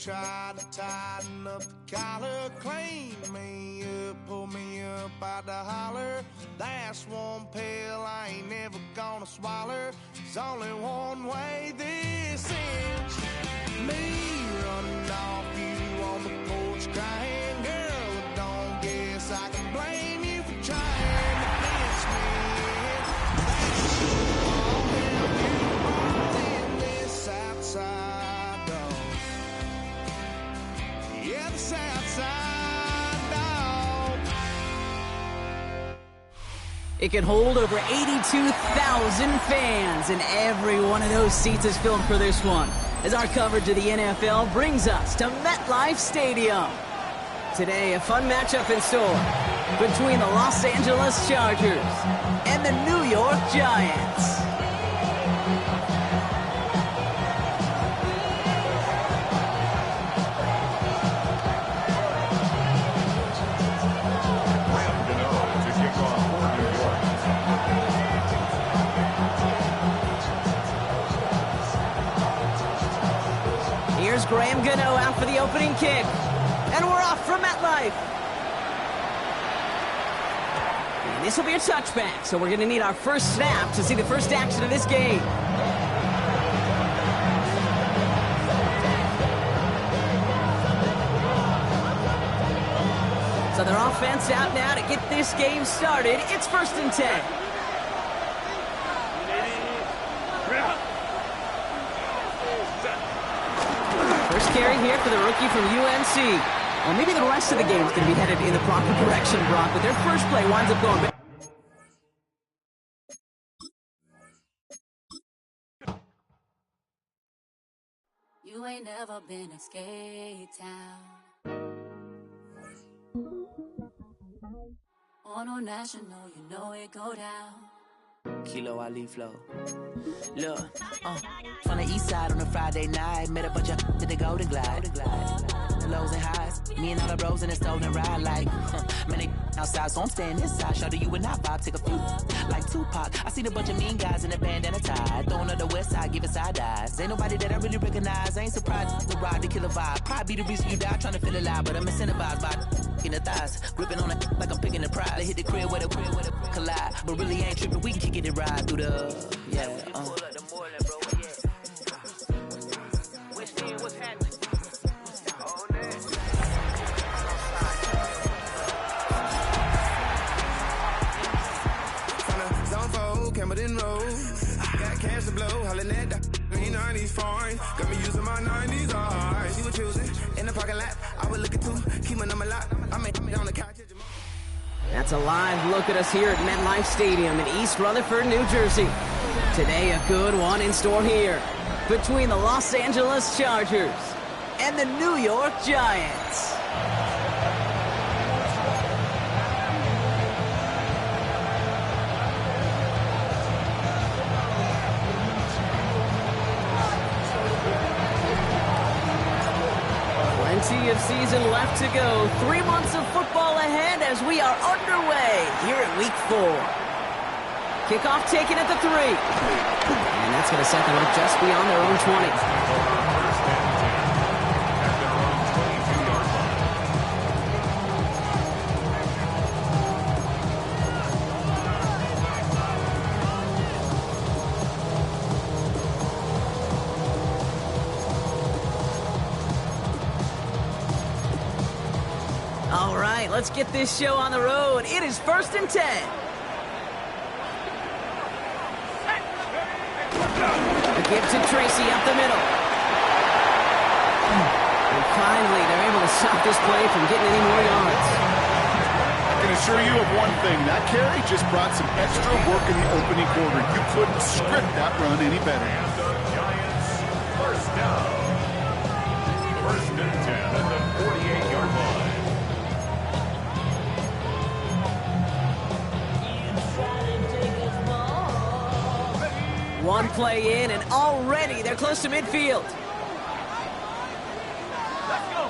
try to tighten up the collar, clean me up, pull me up out the holler. That's one pill I ain't never gonna swallow. There's only one way this ends. Me running off you on the porch crying. Girl, I don't guess I can blame you for trying to pinch me. That's all in this outside dog. Yeah, this outside dog. It can hold over 82,000 fans, and every one of those seats is filled for this one, as our coverage of the NFL brings us to MetLife Stadium. Today, a fun matchup in store between the Los Angeles Chargers and the New York Giants. Here's Graham Gano out for the opening kick. And we're off from MetLife. And this will be a touchback, so we're going to need our first snap to see the first action of this game. So their offense out now to get this game started. It's 1st and 10. First carry here for the rookie from UNC. Well, maybe the rest of the game is going to be headed in the proper direction, Brock, but their first play winds up going back. You ain't never been a skate town. On no national, you know it go down. Kilo Ali flow. Look, from the east side on a Friday night, met a bunch of to the Golden Glide. The lows and highs, me and all the bros in the stolen ride like, man, they outside, so I'm staying inside. Shout to you and I vibe, take a few like Tupac. I seen a bunch of mean guys in a bandana tie, throwing up the west side, giving side eyes. Ain't nobody that I really recognize. I ain't surprised to ride the killer vibe. Probably be the reason you die trying to feel alive, but I'm incentivized by in the thighs, gripping on it like I'm picking the prize. They hit the crib where the collide, but really ain't tripping. We can kick it and ride through the What's happening? Cameron Road, got cash to blow, hollering at the 90s foreign. Got me using my 90s eyes. She was choosing in the parking lot. I was looking too, keep my number locked. I made on the couch. That's a live look at us here at MetLife Stadium in East Rutherford, New Jersey. Today, a good one in store here between the Los Angeles Chargers and the New York Giants. Plenty of season left to go. 3 months of football ahead as we are underway here at Week 4. Kickoff taken at the 3. And that's going to set them up just beyond their own 20. All right, let's get this show on the road. It is 1st and 10. The give to Tracy up the middle. And finally, they're able to stop this play from getting any more yards. I can assure you of one thing. That carry just brought some extra work in the opening quarter. You couldn't script that run any better. And the Giants, first down. 1st and 10 at the 48-yard line. One play in, and already they're close to midfield. Let's go.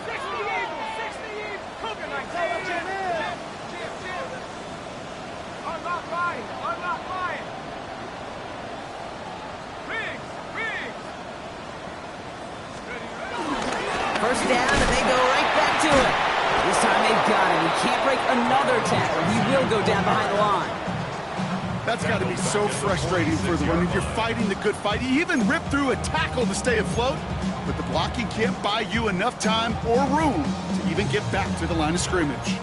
60 Coconut. Unlock Ryan. Unlock Ryan. Riggs. First down, and they go right back to it. This time they've got him. He can't break another tackle. He will go down behind the line. That's got to be so frustrating for the runner. You're fighting the good fight. You even rip through a tackle to stay afloat, but the blocking can't buy you enough time or room to even get back to the line of scrimmage.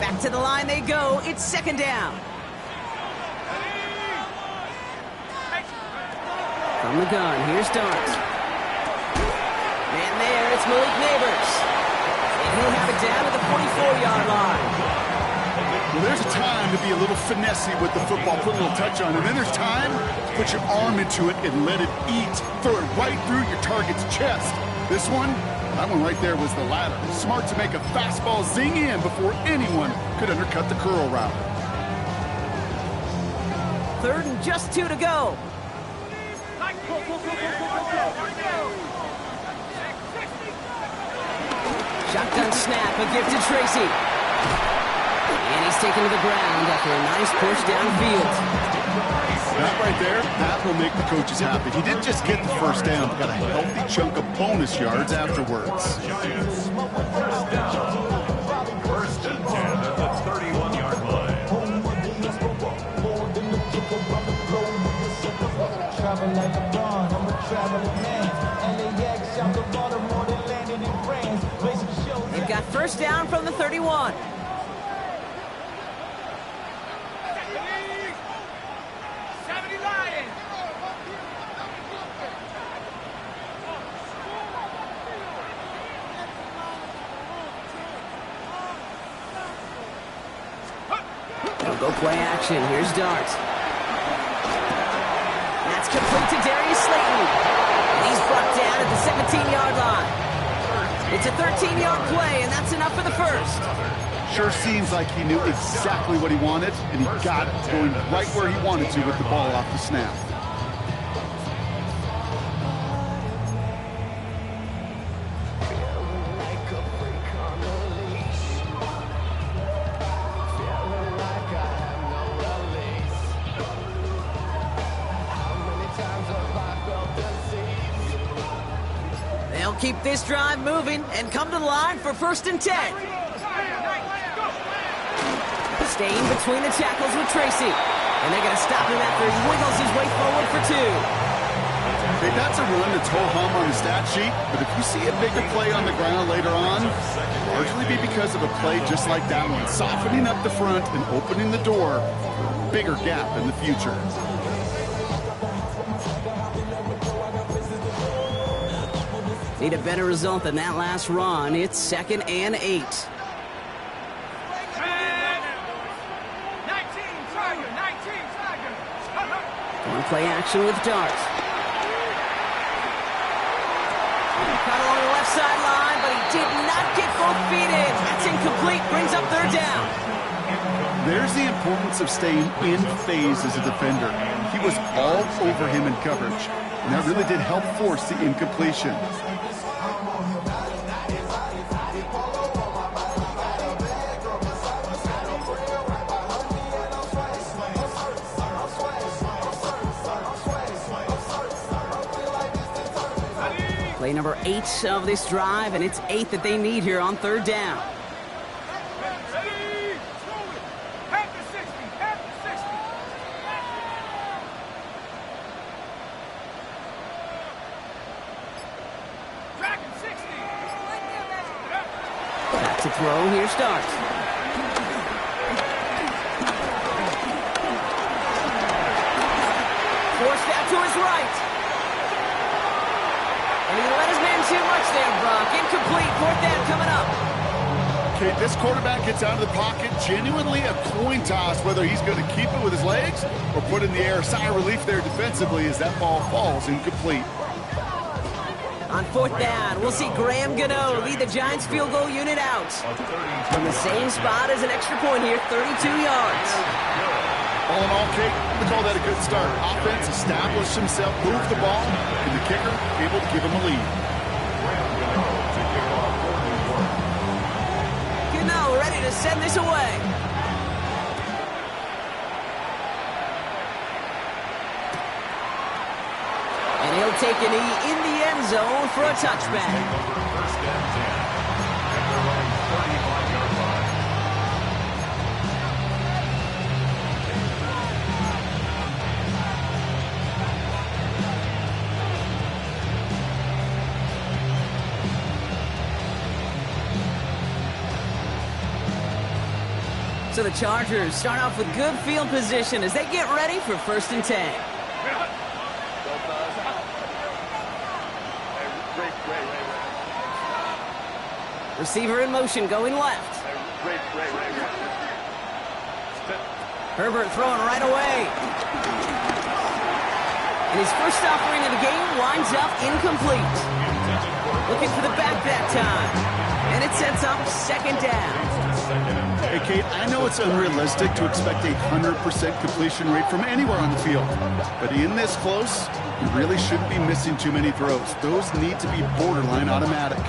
Back to the line they go. It's second down. From the gun, here's Dart. And there, it's Malik Neighbors. And he'll have it down at the 44-yard line. Well, there's a time to be a little finessey with the football, put a little touch on it. And then there's time to put your arm into it and let it eat. Throw it right through your target's chest. This one, that one right there was the latter. Smart to make a fastball zing in before anyone could undercut the curl route. Third and just 2 to go. Shotgun snap, a gift to Tracy. And he's taken to the ground after a nice push downfield. That right there, that will make the coaches happy. He didn't just get the first down, but got a healthy chunk of bonus yards afterwards. Giants. First down. First and 10 at the 31-yard line. Travel like LeBron, I'm a traveling man. LAX, I'm the Baltimore that landed in France. They've got first down from the 31. They'll go play action. Here's Dart. That's complete to Darius Slayton. And he's brought down at the 17-yard line. It's a 13-yard play, and that's enough for the first. Sure seems like he knew exactly what he wanted, and he got it, going right where he wanted to with the ball off the snap. They'll keep this drive moving and come to the line for first and 10. Staying between the tackles with Tracy. And they're going to stop him after he wiggles his way forward for 2. Hey, that's a run that's ho-hum on the stat sheet, but if you see a bigger play on the ground later on, largely be because of a play just like that one, softening up the front and opening the door for a bigger gap in the future. Need a better result than that last run. It's second and 8. Going play action with Dart. Caught along the left sideline, but he did not get both feet in. That's incomplete. Brings up third down. There's the importance of staying in phase as a defender. He was all over him in coverage, and that really did help force the incompletion. Play number 8 of this drive, and it's 8 that they need here on third down. Back to throw, here starts. Forced out to his right. And he let his man too much there, Brock. Incomplete. Fourth down coming up. Okay, this quarterback gets out of the pocket, genuinely a coin toss whether he's going to keep it with his legs or put in the air. Sigh of relief there defensively as that ball falls incomplete. On fourth down, we'll see Graham Gano lead the Giants field goal unit out. From the same spot as an extra point here, 32 yards. All in all, Kate, we call that a good start. Offense established himself, moved the ball, and the kicker able to give him a lead. Gano ready to send this away. He'll take a knee in the end zone for a touchback. First and 10 at their own 35-yard line. So the Chargers start off with good field position as they get ready for 1st and 10. Receiver in motion going left. Herbert throwing right away. And his first offering of the game winds up incomplete. Looking for the back that time. And it sets up 2nd down. Hey, Kate, I know it's unrealistic to expect a 100% completion rate from anywhere on the field. But in this close, you really shouldn't be missing too many throws. Those need to be borderline automatic.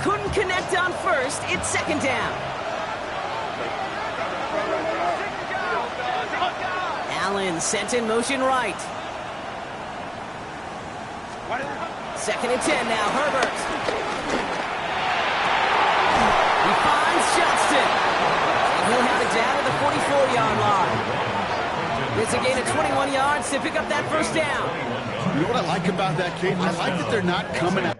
Couldn't connect on first. It's 2nd down. Allen sent in motion right. 2nd and 10 now. Herbert. He finds Johnston. And he'll have it down to the 44-yard line. It's a gain of 21 yards to pick up that 1st down. You know what I like about that, Kate? I like that they're not coming out.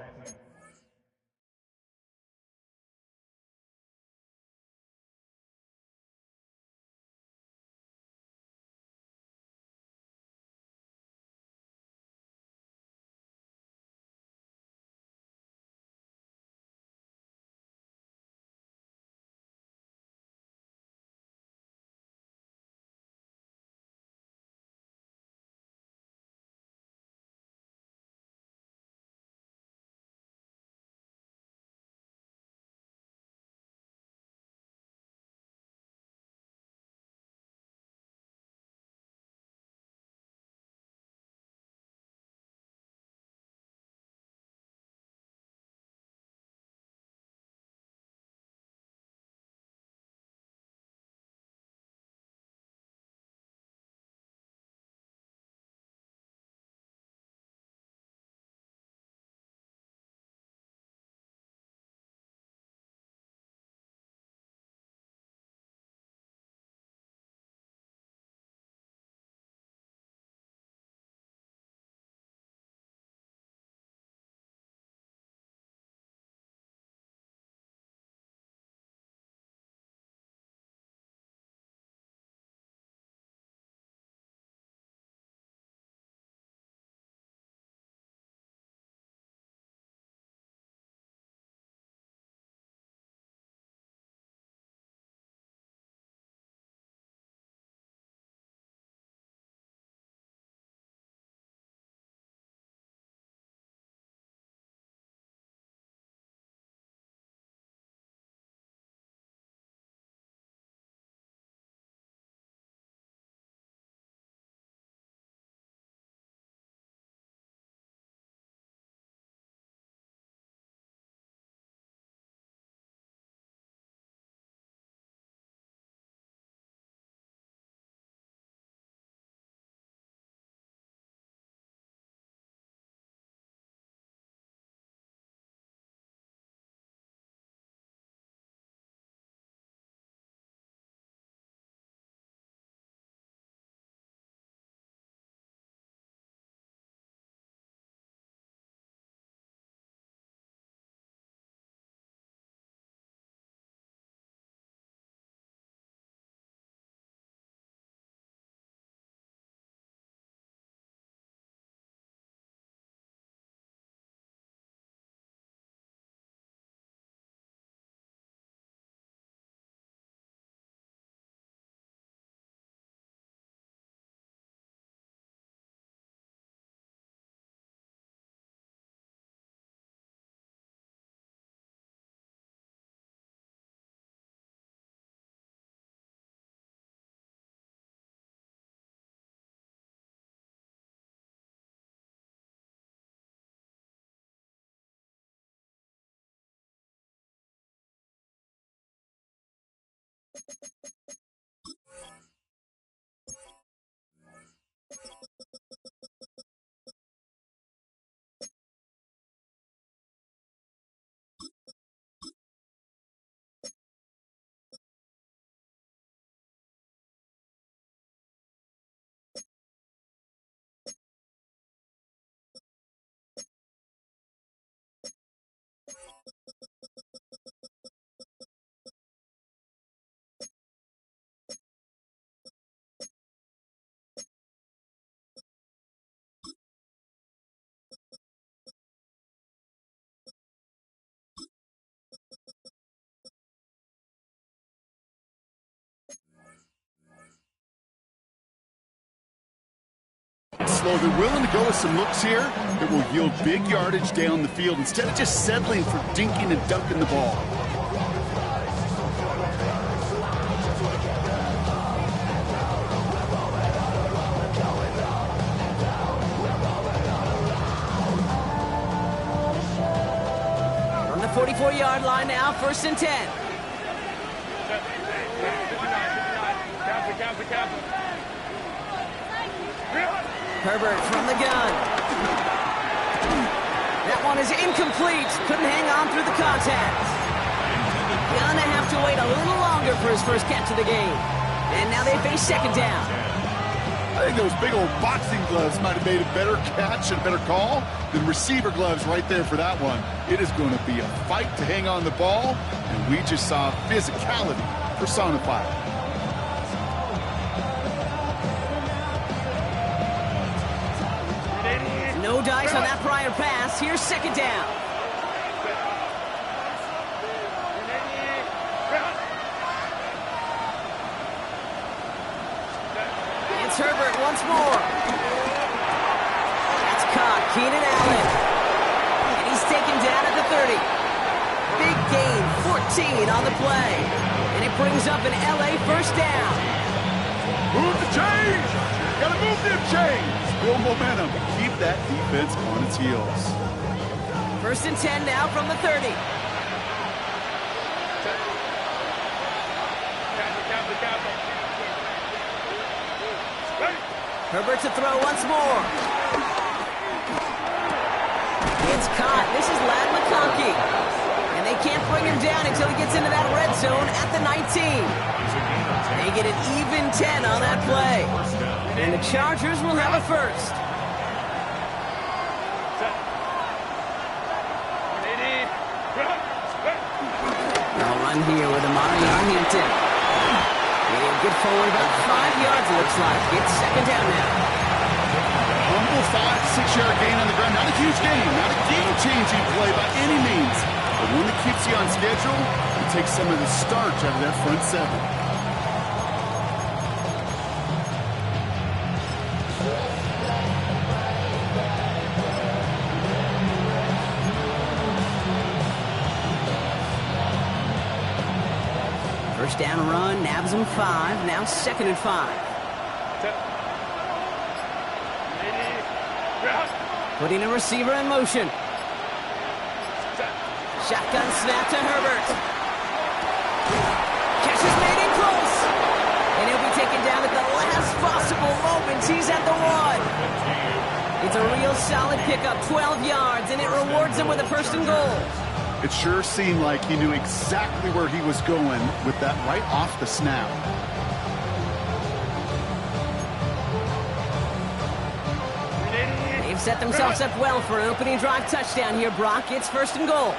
slow. They're willing to go with some looks here that will yield big yardage down the field instead of just settling for dinking and dunking the ball. From the 44-yard line now, 1st and 10. Herbert from the gun. That one is incomplete. Couldn't hang on through the contact. Gonna have to wait a little longer for his first catch of the game. And now they face 2nd down. I think those big old boxing gloves might have made a better catch and a better call than receiver gloves right there for that one. It is going to be a fight to hang on the ball, and we just saw physicality personified. No dice on that prior pass. Here's 2nd down. It's Herbert once more. That's caught. Keenan Allen. And he's taken down at the 30. Big gain, 14 on the play. And it brings up an LA 1st down. Move the chains! Gotta move them chains! Build momentum. Keep that defense on its heels. 1st and 10 now from the 30. Herbert to throw once more. It's caught. This is Ladd McConkey. And they can't bring him down until he gets into that red zone at the 19. They get an even 10 on that play. And the Chargers will have a 1st. They'll run here with Amari Hampton. Good forward about 5 yards, it looks like. It's 2nd down now. Humble 5-6-yard gain on the ground. Not a huge gain, not a game-changing play by any means. But one that keeps you on schedule and takes some of the starch out of that front 7. First down run, nabs him 5. Now 2nd and 5. Putting a receiver in motion. Shotgun snap to Herbert. Catch is made in close. And he'll be taken down at the last possible moment. He's at the 1. It's a real solid pickup, 12 yards, and it rewards him with a 1st and goal. It sure seemed like he knew exactly where he was going with that right off the snap. They've set themselves up well for an opening drive touchdown here, Brock. It's 1st and goal.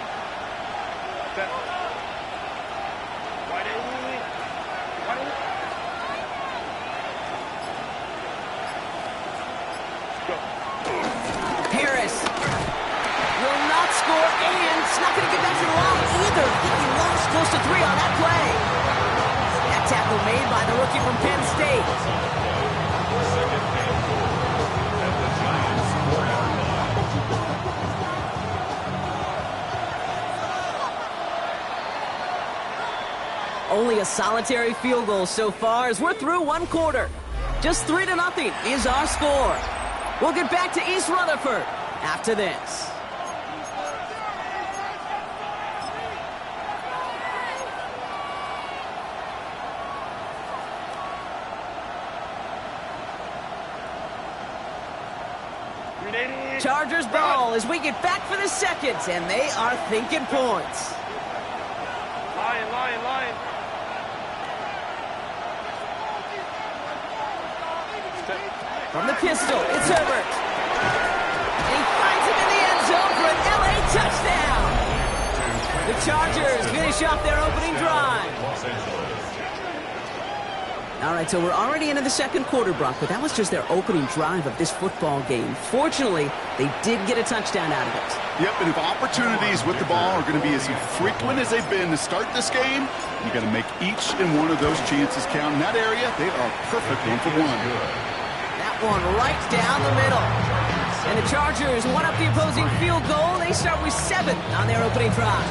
Harris will not score, and it's not going to get back to the line either. I think he lost close to 3 on that play. That tackle made by the rookie from Penn State. Only a solitary field goal so far as we're through 1 quarter. Just 3-0 is our score. We'll get back to East Rutherford after this. Chargers ball as we get back for the 2nd, and they are thinking points. Lion. From the pistol, it's Herbert. And he finds him in the end zone for an LA touchdown. The Chargers finish off their opening drive. All right, so we're already into the 2nd quarter, Brock, but that was just their opening drive of this football game. Fortunately, they did get a touchdown out of it. Yep, and if opportunities with the ball are going to be as frequent as they've been to start this game, you got to make each and one of those chances count. In that area, they are perfect 1 for 1. That one right down the middle. And the Chargers one up the opposing field goal. They start with 7 on their opening drive.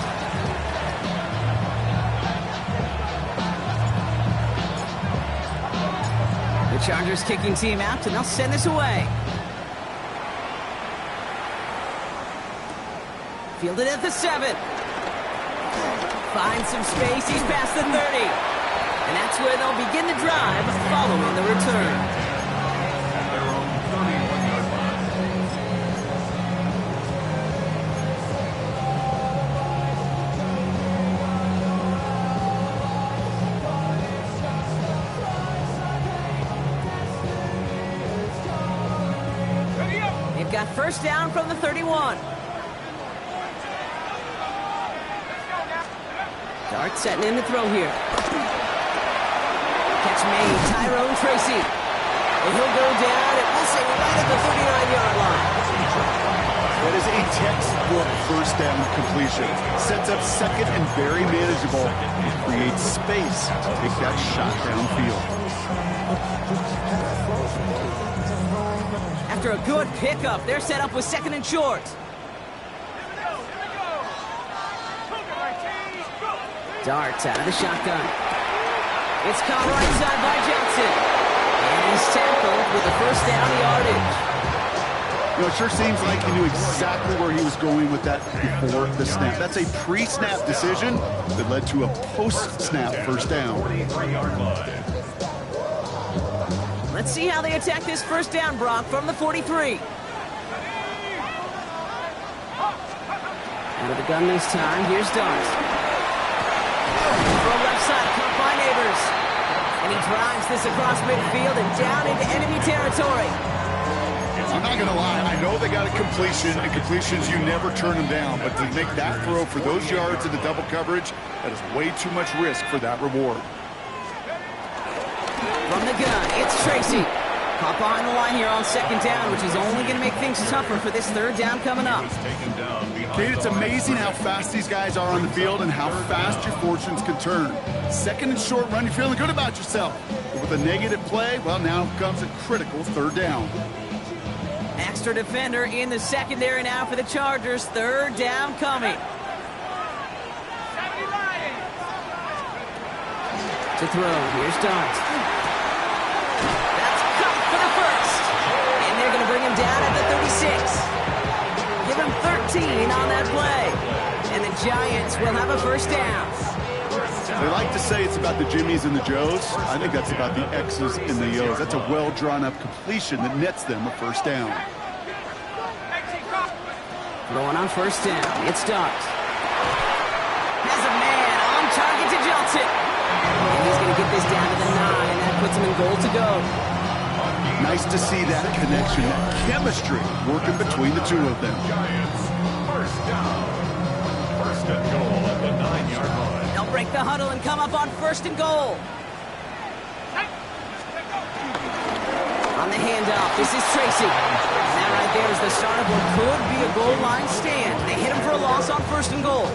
The Chargers kicking team out, and they'll send this away. Fielded at the 7. Finds some space. He's past the 30. And that's where they'll begin the drive following the return. At their own 31-yard line. They've got first down from the 31. Dart setting in the throw here. Catch made, Tyrone Tracy. And he'll go down, and we'll say right at the 39-yard line. That is a textbook first down completion. Sets up second and very manageable. Creates space to take that shot downfield. After a good pickup, they're set up with second and short. Darts out of the shotgun. It's caught right side by Johnson. And he's tackled with the first down yardage. You know, it sure seems like he knew exactly where he was going with that before the snap. That's a pre-snap decision that led to a post-snap first down. 43-yard line. Let's see how they attack this first down, Brock, from the 43. Out of the gun this time, here's Dart. From left side, caught by Neighbors. And he drives this across midfield and down into enemy territory. I'm not going to lie. I know they got a completion, and completions, you never turn them down. But to make that throw for those yards in the double coverage, that is way too much risk for that reward. From the gun, it's Tracy. Caught behind the line here on second down, which is only going to make things tougher for this third down coming up. Kate, it's amazing how fast these guys are on the field and how fast your fortunes can turn. Second and short run, you're feeling good about yourself. But with a negative play, well, now comes a critical third down. Extra defender in the secondary now for the Chargers. Third down coming. To throw, here's Dart. That's cut for the first. And they're going to bring him down at the 36. Give him 13 on that play. And the Giants will have a first down. They like to say it's about the Jimmies and the Joes. I think that's about the X's and the O's. That's a well-drawn-up completion that nets them a first down. Going on first down, it's Dart. Has a man on target to Johnson. And he's going to get this down to the 9. That puts him in goal to go. Nice to see that connection, that chemistry working between the two of them. Giants, first down. First and goal at the 9-yard line. They'll break the huddle and come up on first and goal. On the handoff, this is Tracy. And that right there is the start of what could be a goal line stand. They hit him for a loss on first and goal.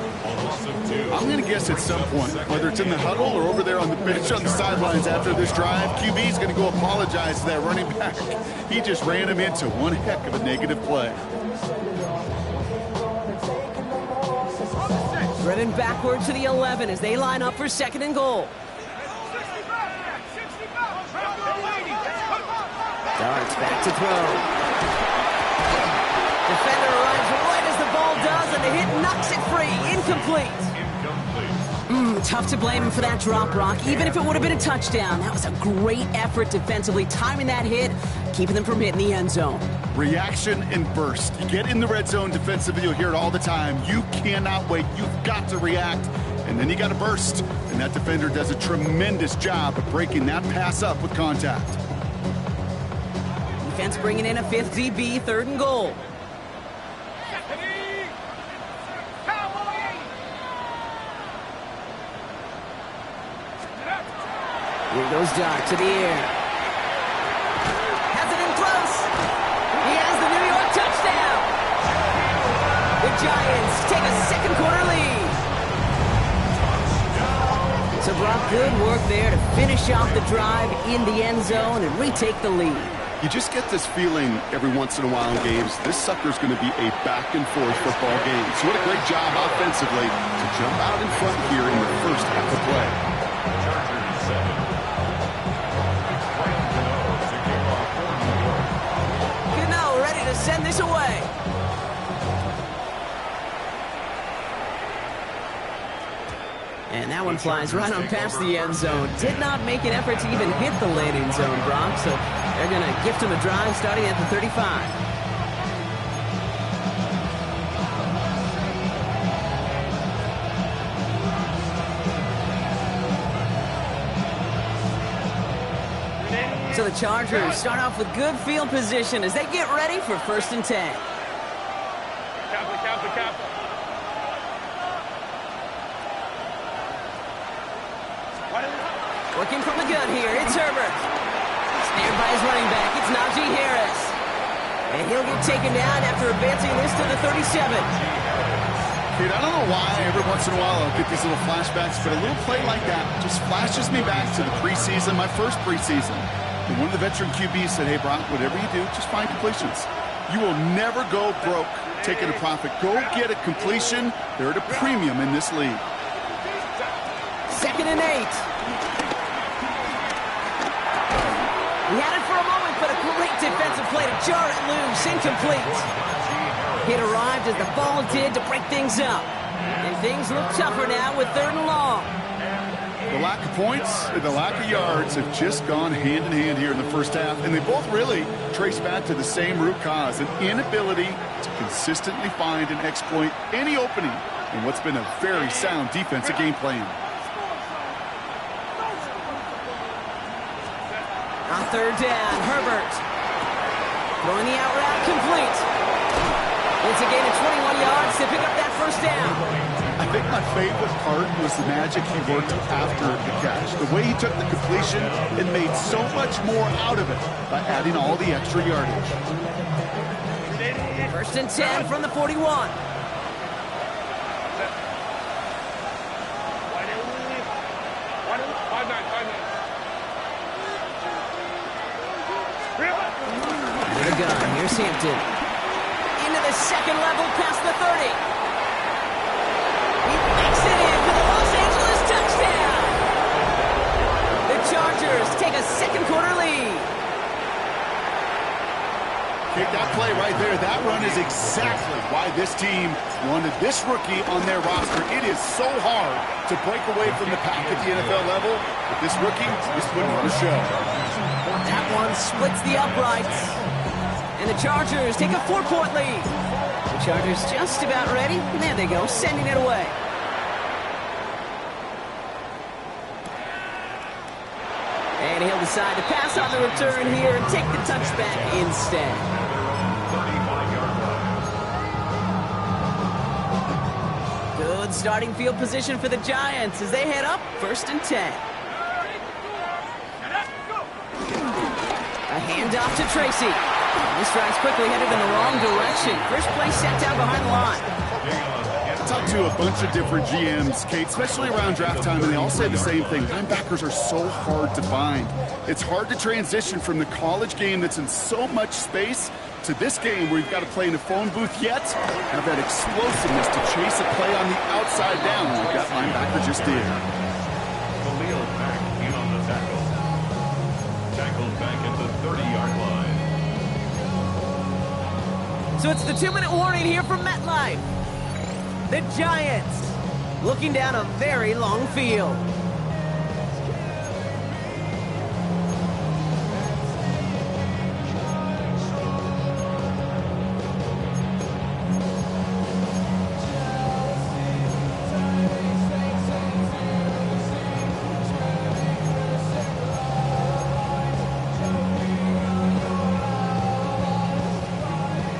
I'm going to guess at some point, whether it's in the huddle or over there on the bench on the sidelines after this drive, QB is going to go apologize to that running back. He just ran him into one heck of a negative play. Driven backward to the 11 as they line up for second and goal. Darts back to throw. Defender arrives right as the ball does, and the hit knocks it free. Incomplete. Tough to blame him for that drop, Brock. Even if it would have been a touchdown, that was a great effort defensively, timing that hit, keeping them from hitting the end zone. Reaction and burst. You get in the red zone defensively, you'll hear it all the time. You cannot wait. You've got to react, and then you got to burst. And that defender does a tremendous job of breaking that pass up with contact. Defense bringing in a fifth DB, third and goal. Here goes Dart to the air. Has it in close. He has the New York touchdown. The Giants take a second quarter lead. So Brock, good work there to finish off the drive in the end zone and retake the lead. You just get this feeling every once in a while in games, this sucker's going to be a back-and-forth football game. So what a great job offensively to jump out in front here in the first half of play. Chargers 7. To kick off for New York. Gano ready to send this away. And that one flies right on past the end zone. Did not make an effort to even hit the landing zone, Brock. So they're going to gift him a drive starting at the 35. So the Chargers start off with good field position as they get ready for 1st and 10. Working from the gun here, it's Herbert. Snared by his running back, it's Najee Harris. And he'll get taken down after advancing this to the 37. Kid, I don't know why every once in a while I'll get these little flashbacks, but a little play like that just flashes me back to the preseason, my first preseason. And one of the veteran QBs said, hey, Brock, whatever you do, just find completions. You will never go broke taking a profit. Go get a completion. They're at a premium in this league. 2nd and 8. He had it for a moment, but a great defensive play to jar it loose, incomplete. It arrived as the ball did to break things up. And things look tougher now with 3rd and long. The lack of points and the lack of yards have just gone hand in hand here in the first half, and they both really trace back to the same root cause, an inability to consistently find and exploit any opening in what's been a very sound defensive game plan. On 3rd down, Herbert. Throwing the out route complete. It's a gain of 21 yards to pick up that 1st down. I think my favorite part was the magic he worked after the catch. The way he took the completion and made so much more out of it by adding all the extra yardage. 1st and 10 from the 41. The gun, here's Hampton. Into the 2nd level past the 30. He makes it in for the Los Angeles touchdown. The Chargers take a 2nd quarter lead. Kick that play right there. That run is exactly why this team wanted this rookie on their roster. It is so hard to break away from the pack at the NFL level, but this rookie is putting on a show. That one splits the uprights. And the Chargers take a 4-point lead. The Chargers just about ready. And there they go, sending it away. And he'll decide to pass on the return here and take the touchback instead. 35-yard line. Good starting field position for the Giants as they head up 1st and 10. A handoff to Tracy. This drive's quickly headed in the wrong direction. First play set down behind the line. I talked to a bunch of different GMs, Kate, especially around draft time, and they all say the same thing. Linebackers are so hard to find. It's hard to transition from the college game that's in so much space to this game where you've got to play in a phone booth yet have that explosiveness to chase a play on the outside down like that linebacker just did. Khalil Mack in on the tackle. Tackled back at the 30-yard line. So it's the 2-minute warning here from MetLife. The Giants looking down a very long field.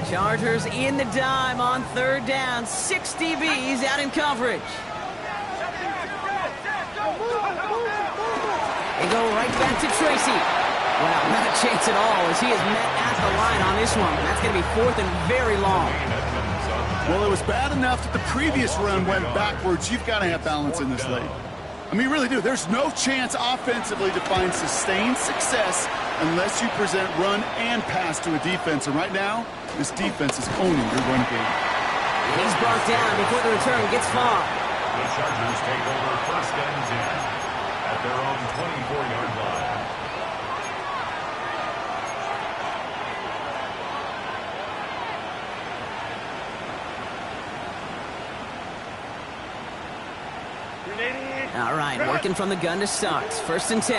Chargers in the dime on 3rd down. 6 DBs out in coverage. They go right back to Tracy. Well, not a chance at all as he is met at the line on this one. That's going to be 4th and very long. Well, it was bad enough that the previous run went backwards. You've got to have balance in this league. I mean, you really do. There's no chance offensively to find sustained success unless you present run and pass to a defense. And right now, this defense is owning your run game. He's brought down before the return gets far. The Chargers take over 1st and 10 at their own 24-yard line. All right, working from the gun to start. 1st and 10.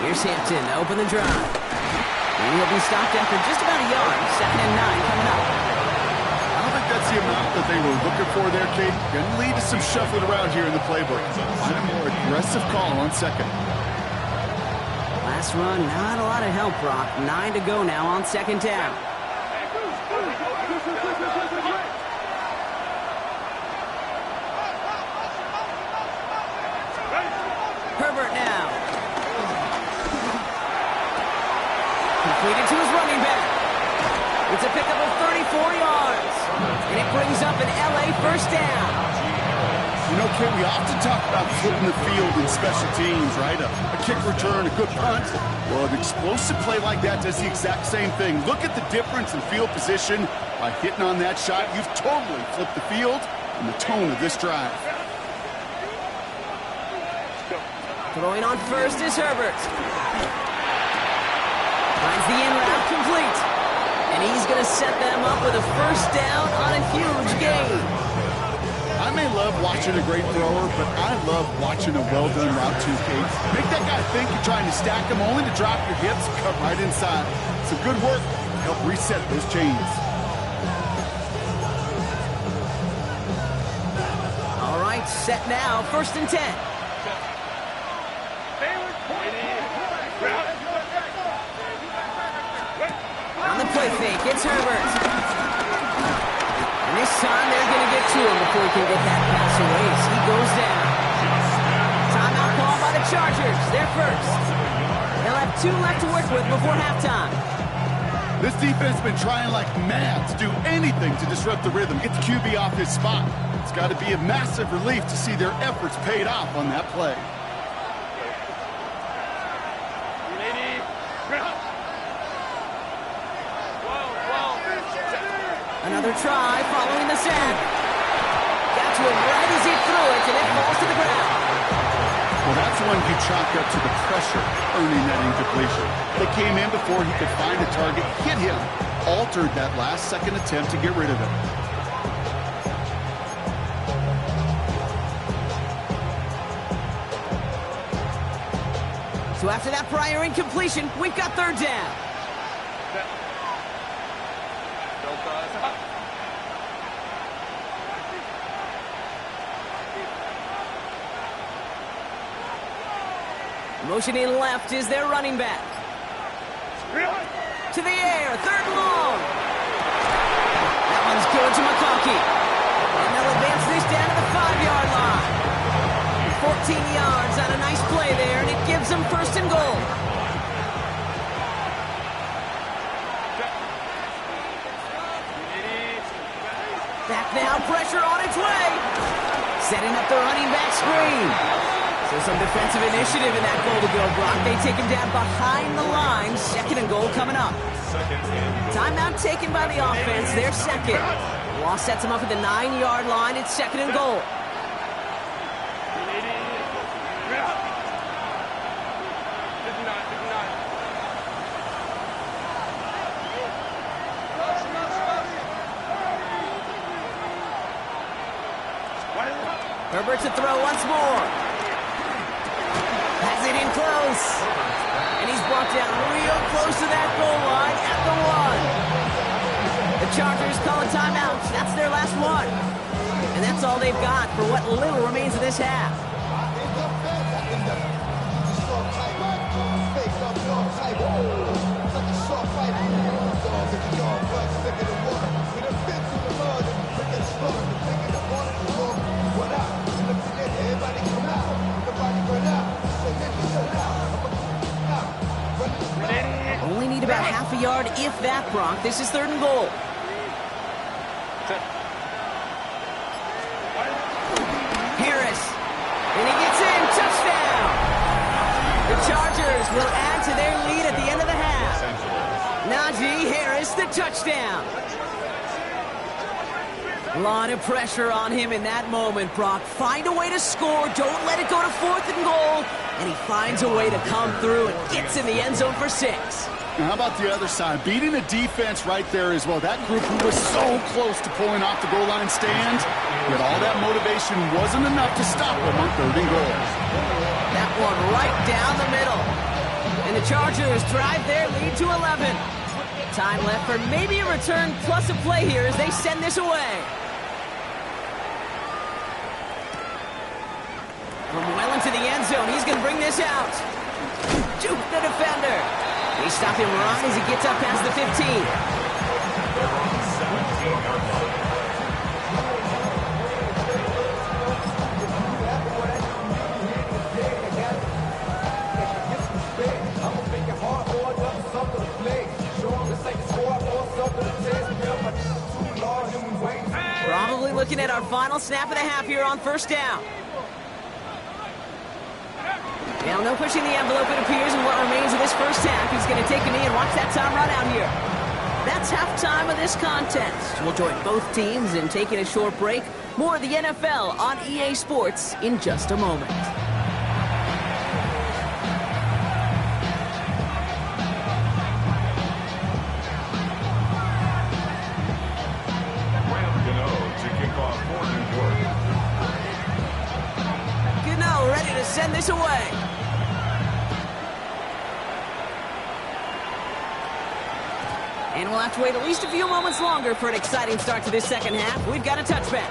Here's Hampton to open the drive. And he'll be stopped after just about a yard. 2nd and 9 coming up. I don't think that's the amount that they were looking for there, Kate. Going to lead to some shuffling around here in the playbook. Find a more aggressive call on 2nd. Last run, not a lot of help, Brock. 9 to go now on 2nd down. Herbert now. Completed to his running back. It's a pickup of 34 yards. And it brings up an LA 1st down. You know, Kate, we often talk about flipping the field in special teams, right? A kick return, a good punt. Well, an explosive play like that does the exact same thing. Look at the difference in field position. By hitting on that shot, you've totally flipped the field and the tone of this drive. Throwing on 1st is Herbert. Finds the in route complete. And he's going to set them up with a 1st down on a huge gain. I may love watching a great thrower, but I love watching a well-done route too, Kate. Make that guy think you're trying to stack him only to drop your hips, cut right inside. Some good work to help reset those chains. All right, set now. 1st and 10. On the play fake, it's Herbert. And this time they're going to get to him before he can get that pass away as he goes down. Timeout call by the Chargers. They're 1st. They'll have 2 left to work with before halftime. This defense has been trying like mad to do anything to disrupt the rhythm, get the QB off his spot. It's got to be a massive relief to see their efforts paid off on that play. Another try following the sack. Got to him right as he threw it, and it falls to the ground. Well, that's one you chalk up to the pressure earning that incompletion. They came in before he could find a target, hit him, altered that last-second attempt to get rid of him. So after that prior incompletion, we've got 3rd down. Motioning left is their running back. To the air, 3rd and long. That one's going to McConkey. And they'll advance this down to the 5-yard line. 14 yards on a nice play there, and it gives them 1st and goal. Back now, pressure on its way. Setting up the running back screen. So some defensive initiative in that goal to go, Brock. They take him down behind the line. 2nd and goal coming up. Timeout taken by the offense. They're 2nd. Loss sets him up at the 9-yard line. It's 2nd and goal. Herbert to throw once more. Has it in close. And he's brought down real close to that goal line at the 1. The Chargers call a timeout. That's their last one. And that's all they've got for what little remains of this half. Only need about half a yard, if that, Brock. This is 3rd and goal. Harris will add to their lead at the end of the half. Najee Harris, the touchdown. A lot of pressure on him in that moment, Brock. Find a way to score. Don't let it go to 4th and goal. And he finds a way to come through and gets in the end zone for 6. Now, how about the other side? Beating the defense right there as well. That group who was so close to pulling off the goal line stand, but all that motivation wasn't enough to stop them on 3rd and goal. That one right down the middle. And the Chargers drive their lead to 11. Time left for maybe a return plus a play here as they send this away. From well into the end zone, he's going to bring this out. Juke the defender. They stop him right as he gets up past the 15. 17-yard line. Probably looking at our final snap of the half here on 1st down. Now, no pushing the envelope, it appears, in what remains of this first half. He's going to take a knee and watch that time run out here. That's halftime of this contest. We'll join both teams in taking a short break. More of the NFL on EA Sports in just a moment. Gano ready to send this away. And we'll have to wait at least a few moments longer for an exciting start to this second half. We've got a touchback.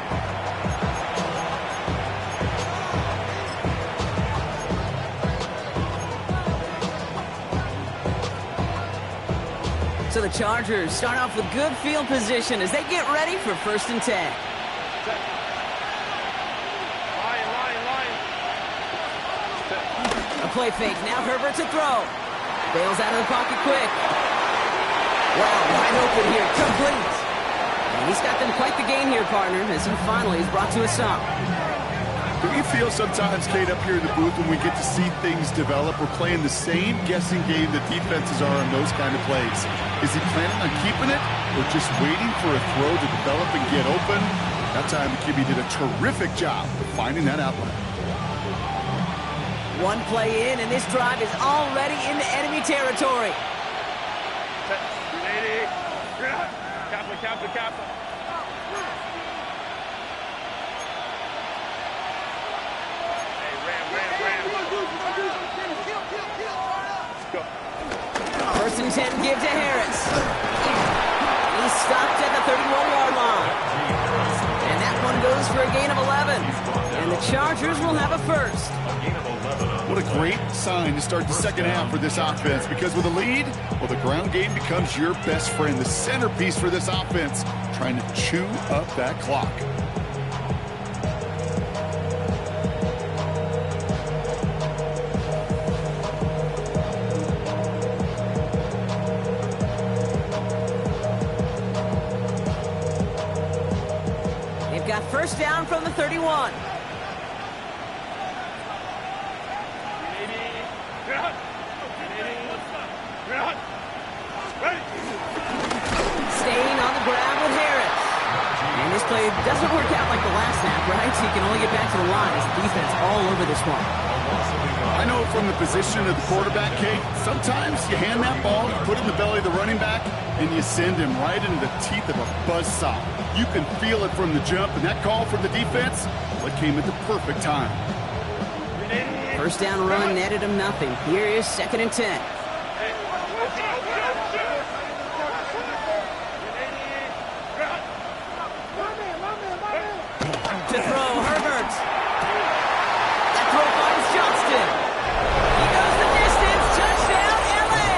So the Chargers start off with good field position as they get ready for 1st and 10. A play fake. Now Herbert to throw. Bails out of the pocket quick. Wow, wide open here. Complete. And he's got them quite the gain here, partner, as he finally is brought to a stop. Do you feel sometimes, Kate, up here in the booth when we get to see things develop? We're playing the same guessing game that defenses are on those kind of plays. Is he planning on keeping it or just waiting for a throw to develop and get open? That time, the QB did a terrific job of finding that outlet. One play in, and this drive is already into enemy territory. Kappa. First and 10, give to Harris. He's stopped at the 31-yard line. And that one goes for a gain of 11. And the Chargers will have a first. What a great sign to start the second half for this offense, because with a lead, well, the ground game becomes your best friend, the centerpiece for this offense, trying to chew up that clock. They've got first down from the 31. Staying on the ground with Harris. And this play doesn't work out like the last snap, right? So you can only get back to the line as the defense all over this one. I know from the position of the quarterback, Kate, sometimes you hand that ball, you put it in the belly of the running back, and you send him right into the teeth of a buzzsaw. You can feel it from the jump, and that call from the defense, well, it came at the perfect time. First down run netted him nothing. Here is 2nd and 10. To throw, Herbert. That throw finds Johnston. He goes the distance. Touchdown, LA!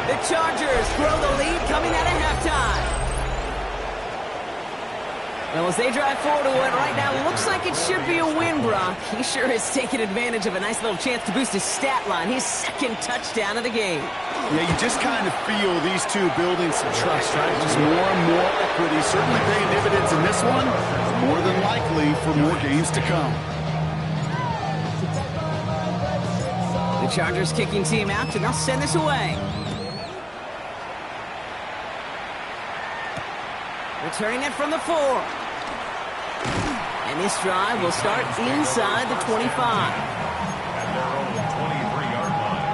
The Chargers grow the lead coming out of halftime. Well, as they drive forward to what right now looks like it should be a win, Brock. He sure has taken advantage of a nice little chance to boost his stat line. His 2nd touchdown of the game. Yeah, you just kind of feel these two building some trust, right? Just more and more equity. Certainly paying dividends in this one. More than likely for more games to come. The Chargers kicking team out, and they'll send this away. Returning it from the 4. And this drive will start inside the 25. At their own 23-yard line.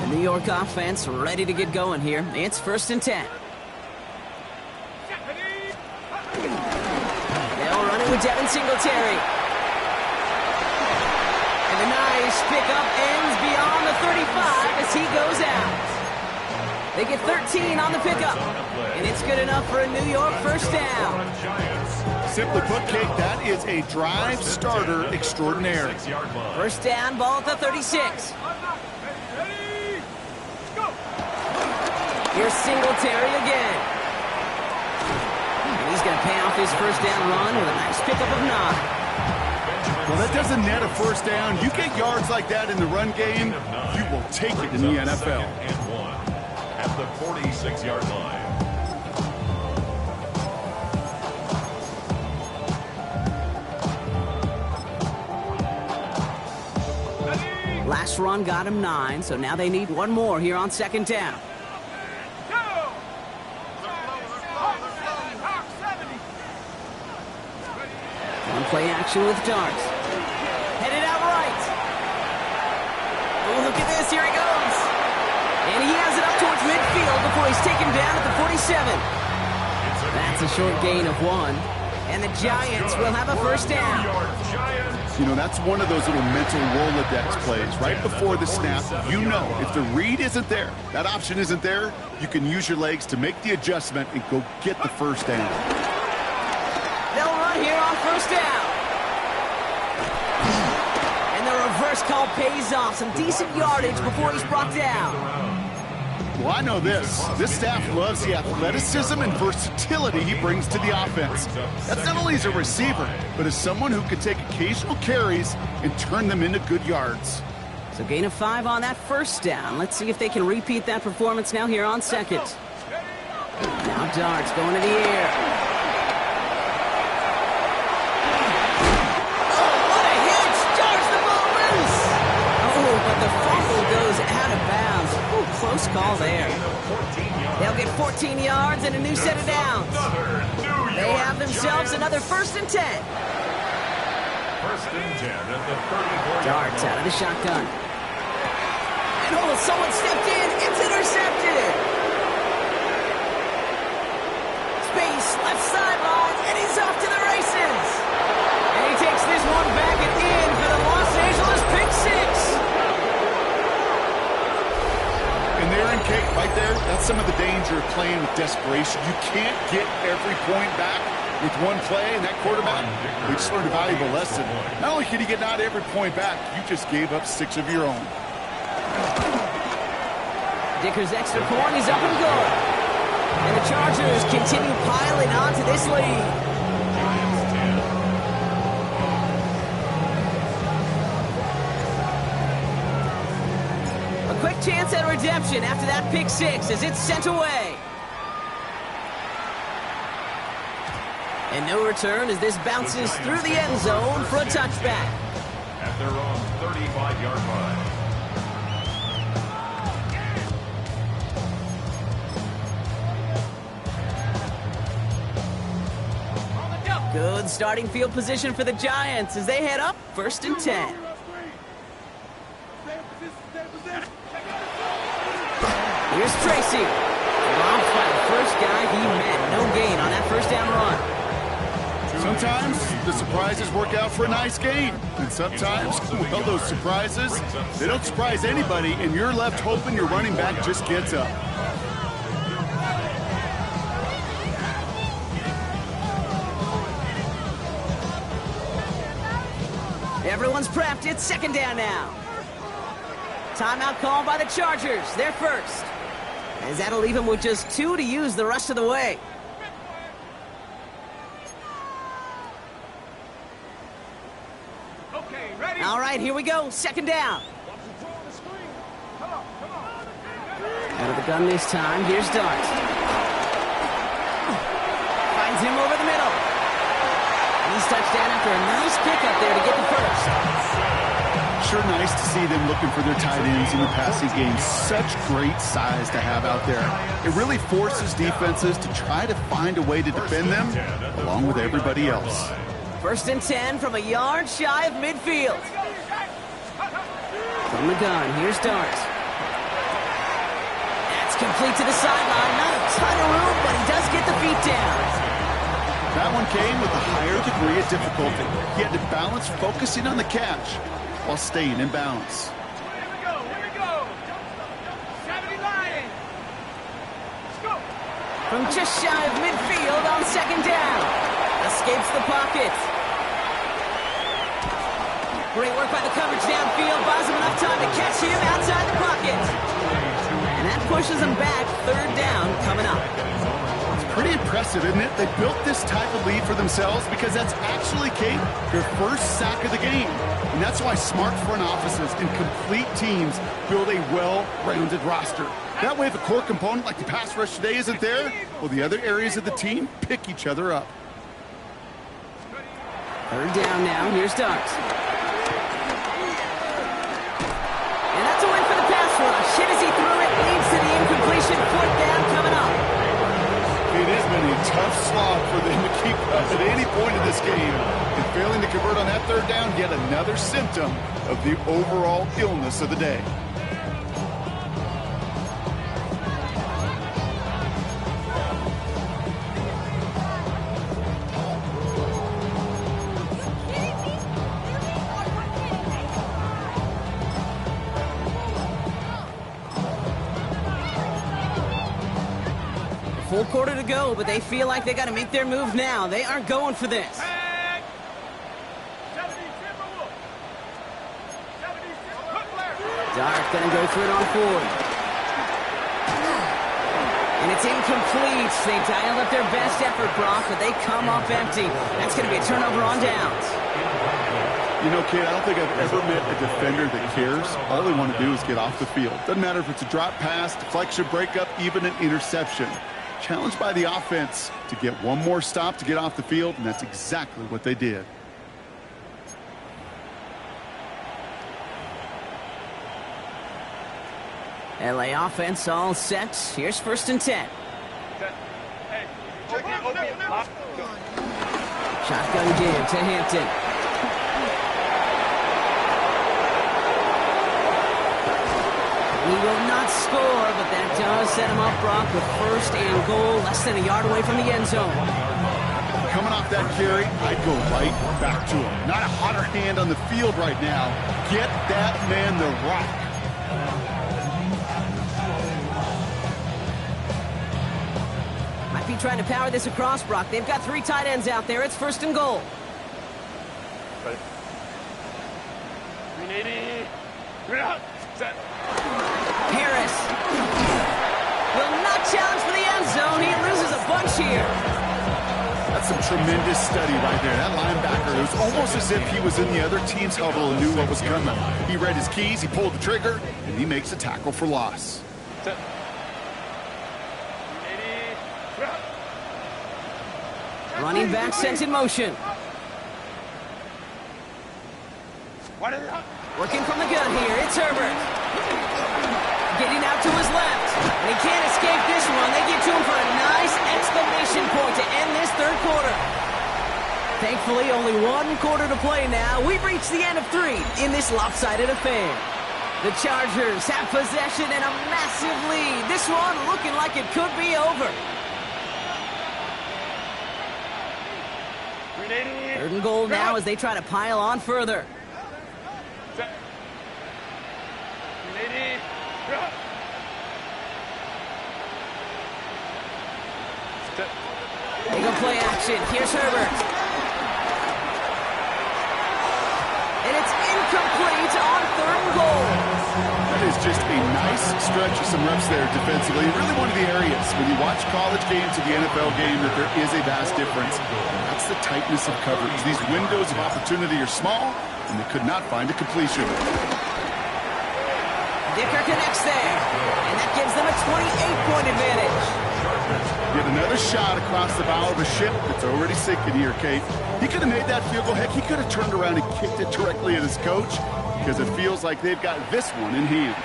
The New York offense ready to get going here. It's 1st and 10. They'll run it with Devin Singletary. And the nice pickup ends beyond the 35 as he goes out. They get 13 on the pickup. And it's good enough for a New York 1st down. Simply put, Kate, that is a drive starter extraordinaire. 1st down, ball at the 36. Here's Singletary again. And he's going to pay off his 1st down run with a nice pickup of 9. Well, that doesn't net a 1st down. You get yards like that in the run game, you will take it in the NFL. And 1 at the 46-yard line. Last run got him 9, so now they need one more here on 2nd down. Play action with Darts. Headed out right. Oh, look at this. Here he goes. And he has it up towards midfield before he's taken down at the 47. That's a short gain of 1. And the Giants will have a 1st down. You know, that's one of those little mental Rolodex plays. Right before the snap, you know if the read isn't there, that option isn't there, you can use your legs to make the adjustment and go get the 1st down. They'll run here on 1st down. And the reverse call pays off. Some decent yardage before he's brought down. Well, I know this. This staff loves the athleticism and versatility he brings to the offense. That's not only as a receiver, but as someone who can take occasional carries and turn them into good yards. So gain of 5 on that 1st down. Let's see if they can repeat that performance now here on 2nd. Now Darts going to the air. Close call there. They'll get 14 yards and a new set of downs. They have themselves another 1st and 10. 1st and 10 at the 34. Darts out of the shotgun. And oh, someone stepped in. It's intercepted. Space, left sideline, and he's off to the races. And he takes this one back and in for the Los Angeles pick 6. And there in Kate, right there, that's some of the danger of playing with desperation. You can't get every point back with one play, and that quarterback, they just learned a valuable lesson. Not only can you get not every point back, you just gave up 6 of your own. Dicker's extra point is up and good. And the Chargers continue piling onto this lead. Quick chance at redemption after that pick 6 as it's sent away. And no return as this bounces through the end zone for a touchback. At their own 35-yard line. Good starting field position for the Giants as they head up 1st and 10. Here's Tracy. Robbed by the first guy he met. No gain on that 1st down run. Sometimes the surprises work out for a nice gain. And sometimes, well, those surprises, they don't surprise anybody, and you're left hoping your running back just gets up. Everyone's prepped. It's 2nd down now. Timeout called by the Chargers. They're first. As that'll leave him with just 2 to use the rest of the way. right, here we go. Second down. Out of the gun this time. Here's Dart. Finds him over the middle. He's touchdown after a nice pickup there to get the first. Sure nice to see them looking for their tight ends in the passing game. Such great size to have out there. It really forces defenses to try to find a way to defend them along with everybody else. First and 10 from a yard shy of midfield. From the gun, here's Dart. That's complete to the sideline. Not a ton of room, but he does get the feet down. That one came with a higher degree of difficulty. He had to balance focusing on the catch while staying in balance. Here we go. 70 Lions. Let's go. From just shy of midfield on second down. Escapes the pocket. Great work by the coverage downfield. Buys him enough time to catch him outside the pocket. And that pushes him back. Third down coming up. It's pretty impressive, isn't it? They built this type of lead for themselves because that's actually, Kate, their first sack of the game. And that's why smart front offices and complete teams build a well-rounded roster. That way, if a core component like the pass rush today isn't there, well, the other areas of the team pick each other up. Third down now. Here's Dart. And that's a win for the pass rush. Hit as he threw it. Leads to the incompletion. Fourth down coming up. It has been a tough slog for them to keep up at any point in this game. And failing to convert on that third down, yet another symptom of the overall illness of the day. Full quarter to go, but they feel like they got to make their move now. They aren't going for this. Dart gonna go for it on fourth. And it's incomplete. They dialed up their best effort, Brock, but they come up empty. That's gonna be a turnover on downs. You know, Kate, I don't think I've ever met a defender that cares. All they want to do is get off the field. Doesn't matter if it's a drop pass, deflection, breakup, even an interception. Challenged by the offense to get one more stop to get off the field, and that's exactly what they did. LA offense all set. Here's first and 10. Shotgun give to Hampton. He will not score, but that does set him up, Brock, with first and goal, less than a yard away from the end zone. Coming off that carry, I'd go right back to him. Not a hotter hand on the field right now. Get that man the rock. Might be trying to power this across, Brock. They've got three tight ends out there. It's first and goal. Harris will not challenge for the end zone. He loses a bunch here. That's some tremendous study right there. That linebacker, it was almost as if he was in the other team's huddle and knew what was coming. He read his keys, he pulled the trigger, and he makes a tackle for loss. Running back sent in motion. Working from the gun here, it's Herbert. Getting out to his left. And he can't escape this one. They get to him for a nice exclamation point to end this third quarter. Thankfully, only one quarter to play now. We've reached the end of three in this lopsided affair. The Chargers have possession and a massive lead. This one looking like it could be over. Third and goal now as they try to pile on further. They go play action. Here's Herbert. And it's incomplete on third and goal. That is just a nice stretch of some reps there defensively. Really one of the areas when you watch college games to the NFL game that there is a vast difference. And that's the tightness of coverage. These windows of opportunity are small, and they could not find a completion. Dicker connects there, and that gives them a 28-point advantage. Get another shot across the bow of a ship that's already sinking here, Kate. He could have made that field goal. Heck, he could have turned around and kicked it directly at his coach, because it feels like they've got this one in hand.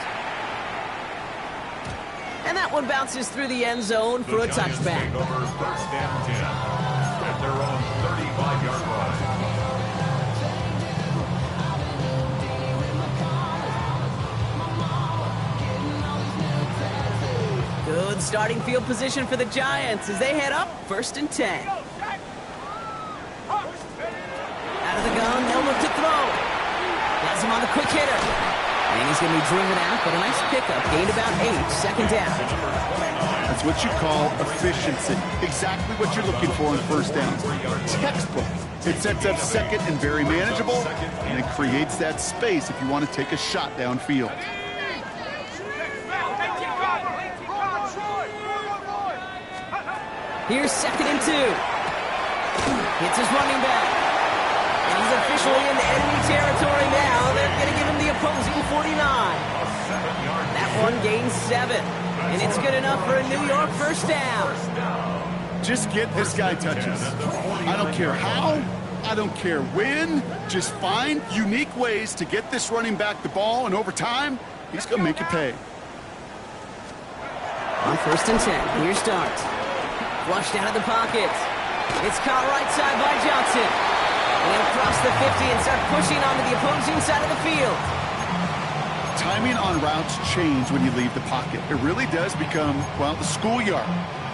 And that one bounces through the end zone for a touchback. Over first down 10 at their own 35-yard line. Good starting field position for the Giants as they head up 1st and 10. Out of the gun, they'll look to throw. Has him on the quick hitter. And he's going to be driven out, but a nice pickup. Gained about 8, 2nd down. That's what you call efficiency. Exactly what you're looking for on 1st down. Textbook. It sets up 2nd and very manageable, and it creates that space if you want to take a shot downfield. Here's 2nd and 2. Hits his running back. And he's officially in the enemy territory now. They're going to give him the opposing 49. That one gains 7. And it's good enough for a New York 1st down. Just get this guy touches. I don't care how. I don't care when. Just find unique ways to get this running back the ball, and over time, he's going to make it pay. On 1st and 10, here's Starks. Flushed out of the pocket. It's caught right side by Johnson. And he'll cross the 50 and start pushing onto the opposing side of the field. Timing on routes change when you leave the pocket. It really does become, well, the schoolyard.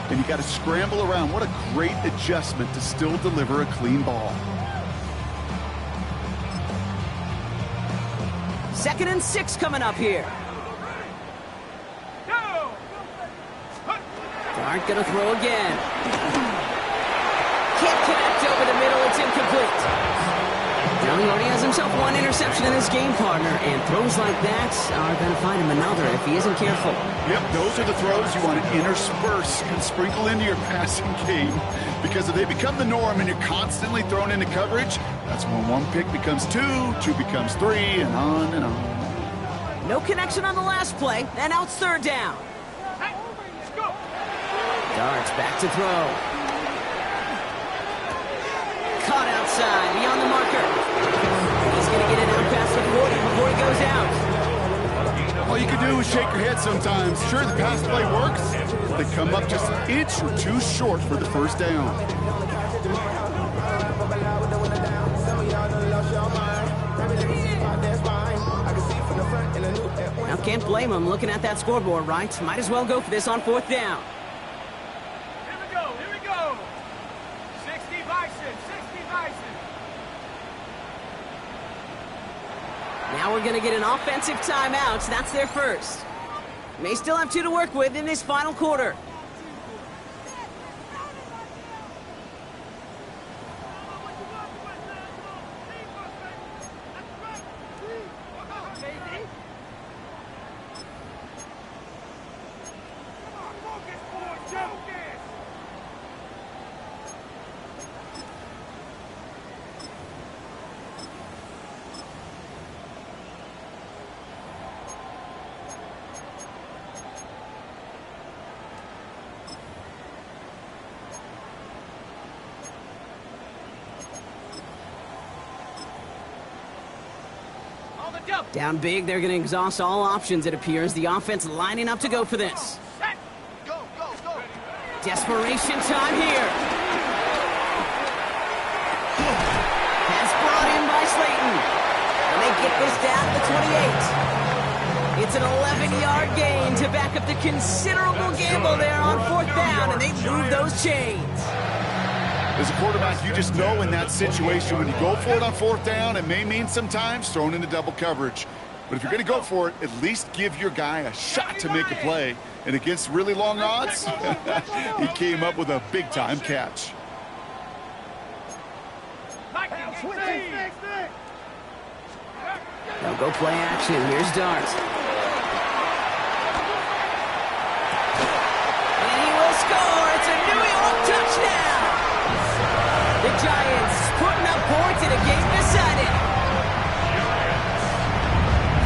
And you got to scramble around. What a great adjustment to still deliver a clean ball. 2nd and 6 coming up here. Dart gonna throw again. Can't connect over the middle, it's incomplete. Now he already has himself one interception in his game, partner, and throws like that are gonna find him another if he isn't careful. Yep, those are the throws you want to intersperse and sprinkle into your passing game, because if they become the norm and you're constantly thrown into coverage, that's when 1 pick becomes 2, 2 becomes 3, and on and on. No connection on the last play, and now it's 3rd down. Darts back to throw. Caught outside, beyond the marker. He's going to get it out past the 40 before he goes out. All you can do is shake your head sometimes. Sure, the pass play works, but they come up just an inch or 2 short for the 1st down. Now, can't blame him looking at that scoreboard, right? Might as well go for this on 4th down. Here we go. 60 Bison. Now we're going to get an offensive timeout. That's their first. May still have 2 to work with in this final quarter. Down big, they're going to exhaust all options, it appears. The offense lining up to go for this. Desperation time here. Pass brought in by Slayton. And they get this down to the 28. It's an 11-yard gain to back up the considerable gamble there on 4th down, and they move those chains. As a quarterback, you just know in that situation when you go for it on 4th down, it may mean sometimes thrown into double coverage. But if you're going to go for it, at least give your guy a shot to make a play. And against really long odds, he came up with a big-time catch. They'll go play action. Here's Darts. And he will score. It's a New York touchdown. The Giants putting up points in a game decided.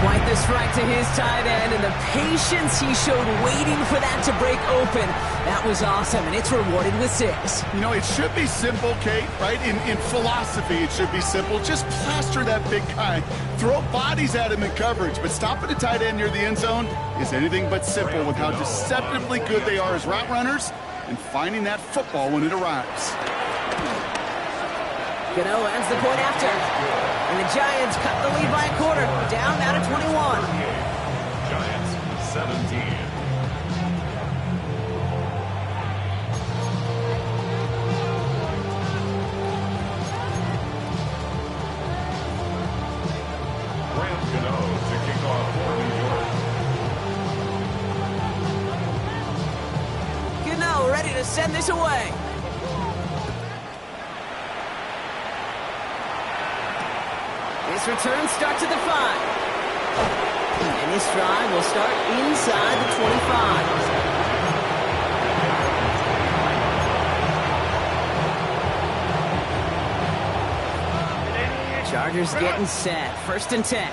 Quite the strike to his tight end, and the patience he showed waiting for that to break open. That was awesome, and it's rewarded with 6. You know, it should be simple, Kate, right? In philosophy, it should be simple. Just plaster that big guy. Throw bodies at him in coverage, but stopping a tight end near the end zone is anything but simple with how deceptively good they are as route runners and finding that football when it arrives. Gano ends the point after. And the Giants cut the lead by a quarter. Down now to 21. Giants 17. Grant Gano to kick off for New York. Gano ready to send this away. This return starts at the 5. And this drive will start inside the 25. Chargers getting set. 1st and 10.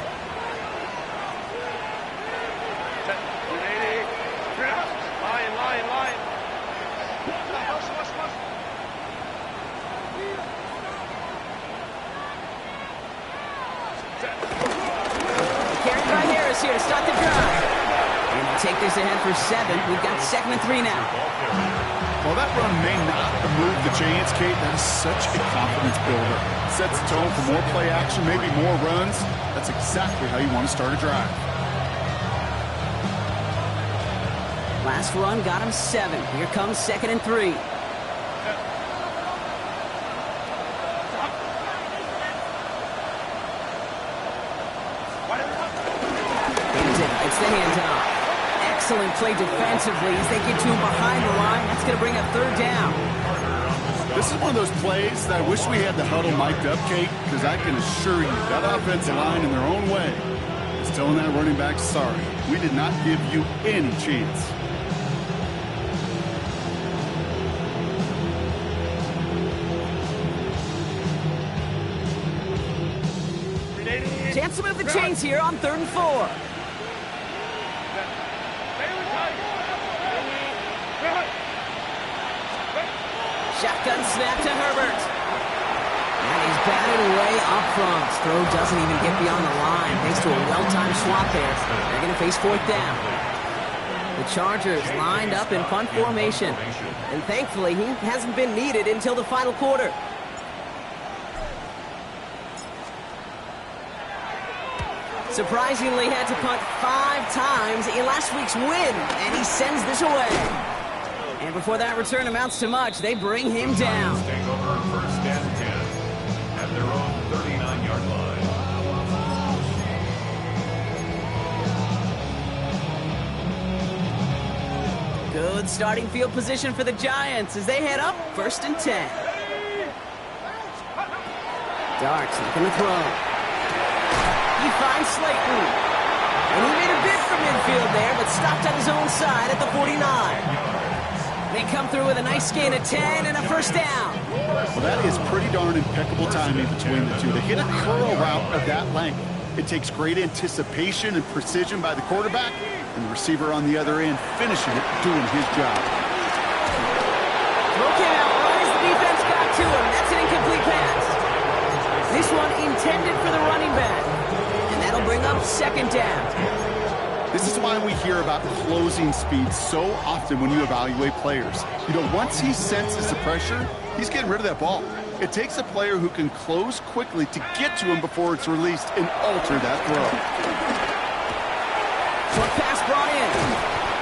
Here to start the drive. And to take this ahead for 7. We've got 2nd and 3 now. Well, that run may not have moved the chains, Kate. That is such a confidence builder. Sets the tone for more play action, maybe more runs. That's exactly how you want to start a drive. Last run got him 7. Here comes 2nd and 3. It's the handoff. Excellent play defensively as they get to him behind the line. That's going to bring up 3rd down. This is one of those plays that I wish we had the huddle mic'd up, Kate, because I can assure you that offensive line in their own way is telling that running back, sorry, we did not give you any chance. Chance to move the chains here on 3rd and 4. Shotgun snap to Herbert. And he's batted way up front. Throw doesn't even get beyond the line. Thanks to a well-timed swap there. They're going to face 4th down. The Chargers lined up in punt formation. And thankfully, he hasn't been needed until the final quarter. Surprisingly, had to punt 5 times in last week's win. And he sends this away. And before that return amounts to much, they bring him down. Take over 1st and 10 at their own 39-yard line. Good starting field position for the Giants as they head up 1st and 10. Darks looking to throw. He finds Slayton. And he made a bid from midfield there, but stopped on his own side at the 49. They come through with a nice gain of 10 and a 1st down. Well, that is pretty darn impeccable timing between the two. To hit a curl route of that length, it takes great anticipation and precision by the quarterback, and the receiver on the other end finishing it, doing his job. Throw came out right as the defense got to him. That's an incomplete pass. This one intended for the running back, and that'll bring up 2nd down. This is why we hear about closing speed so often when you evaluate players. You know, once he senses the pressure, he's getting rid of that ball. It takes a player who can close quickly to get to him before it's released and alter that throw. Short pass brought in,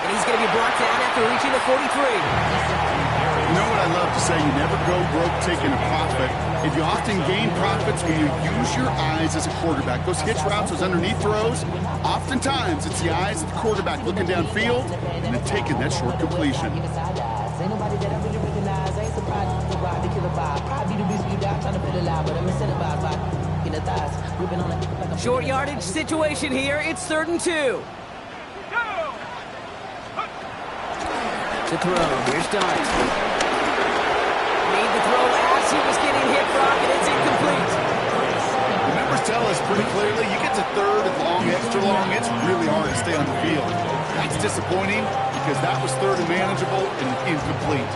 and he's going to be brought down after reaching the 43. You know what I love to say, you never go broke taking a profit. If you often gain profits when you use your eyes as a quarterback, those hitch routes, those underneath throws, oftentimes it's the eyes of the quarterback looking downfield and then taking that short completion. Short yardage situation here. It's 3rd and 2. To throw. Here's Darks. Made the throw as he was getting hit from, and it's incomplete. Remember tell us pretty clearly, you get to third and long, extra long, it's really hard to stay on the field. That's disappointing because that was third and manageable and incomplete.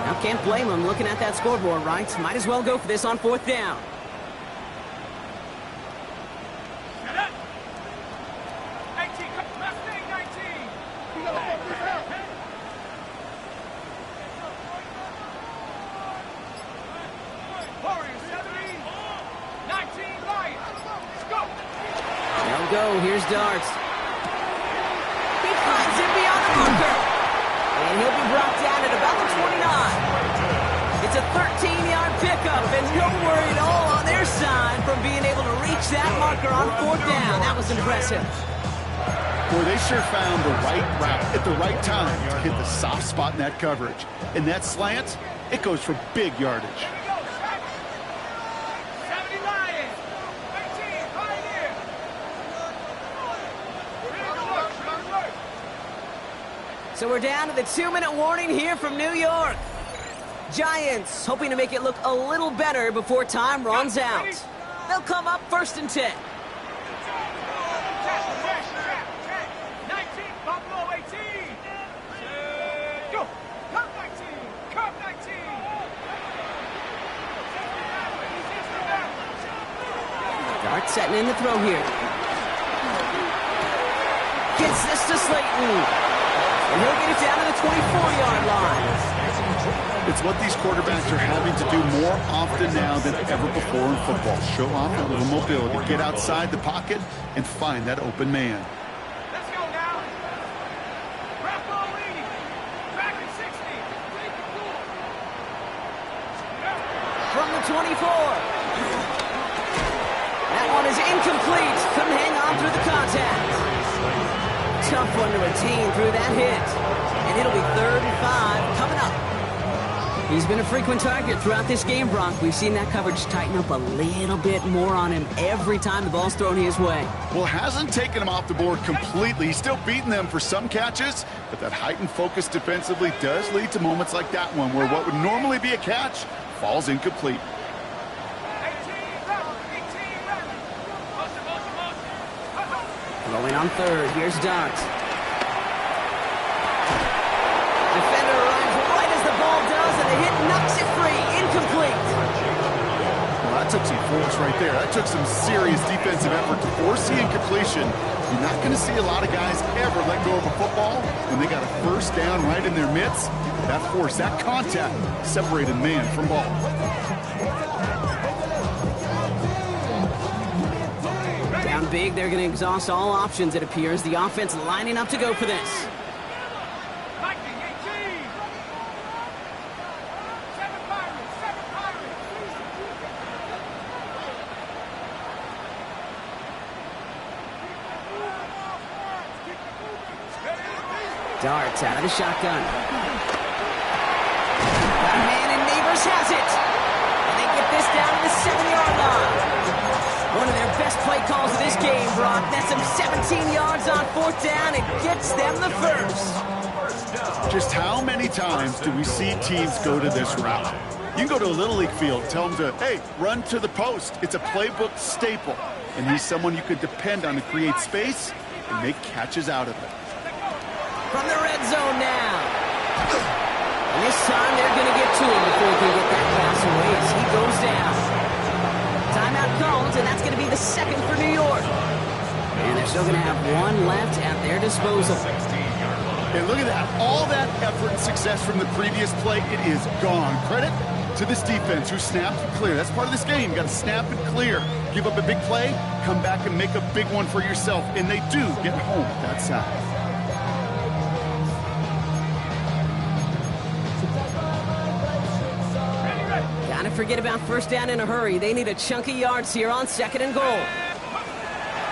Now can't blame him looking at that scoreboard, right? Might as well go for this on 4th down. Go, here's Darts. He finds him beyond the marker. And he'll be brought down at about the 29. It's a 13-yard pickup, and no worry at all on their side from being able to reach that marker on 4th down. That was impressive. Boy, they sure found the right route at the right time to hit the soft spot in that coverage. And that slant, it goes for big yardage. So we're down to the 2-minute warning here from New York. Giants hoping to make it look a little better before time runs out. They'll come up 1st and 10. 19, Buffalo 18. Go. Curve 19. Curve 19. Dart setting in the throw here. Gets this to Slayton. And he'll get it down to the 24-yard line. It's what these quarterbacks are having to do more often now than ever before in football. Show off a little mobility, get outside the pocket, and find that open man. Let's go now. Wrap ball lead. Back at 60. From the 24. That one is incomplete. Couldn't hang on through the contact. Tough one to retain through that hit. And it'll be 3rd and 5 coming up. He's been a frequent target throughout this game, Brock. We've seen that coverage tighten up a little bit more on him every time the ball's thrown his way. Well, hasn't taken him off the board completely. He's still beating them for some catches, but that heightened focus defensively does lead to moments like that one where what would normally be a catch falls incomplete. Going on 3rd. Here's Dart. Defender arrives right as the ball does, and the hit knocks it free. Incomplete. Well, that took some force right there. That took some serious defensive effort to force the incompletion. You're not going to see a lot of guys ever let go of a football when they got a 1st down right in their midst. That force, that contact, separated man from ball. Down big, they're going to exhaust all options, it appears. The offense lining up to go for this. Darts out of the shotgun. Got a man, and Neighbors has it. And they get this down to the 7-yard line. One of their best play calls of this game, Brock. That's them 17 yards on 4th down. It gets them the 1st. Just how many times do we see teams go to this route? You can go to a Little League field, tell them to, hey, run to the post. It's a playbook staple. And he's someone you could depend on to create space and make catches out of it. From the red zone now. And this time they're going to get to him before he can get that pass away as he goes down. Timeout called, and that's going to be the 2nd for New York. And they're still going to have one left at their disposal. And look at that. All that effort and success from the previous play, it is gone. Credit to this defense who snapped and clear. That's part of this game. You got to snap and clear. Give up a big play, come back and make a big one for yourself. And they do get home that side. Gotta forget about 1st down in a hurry. They need a chunky yards here on 2nd and goal.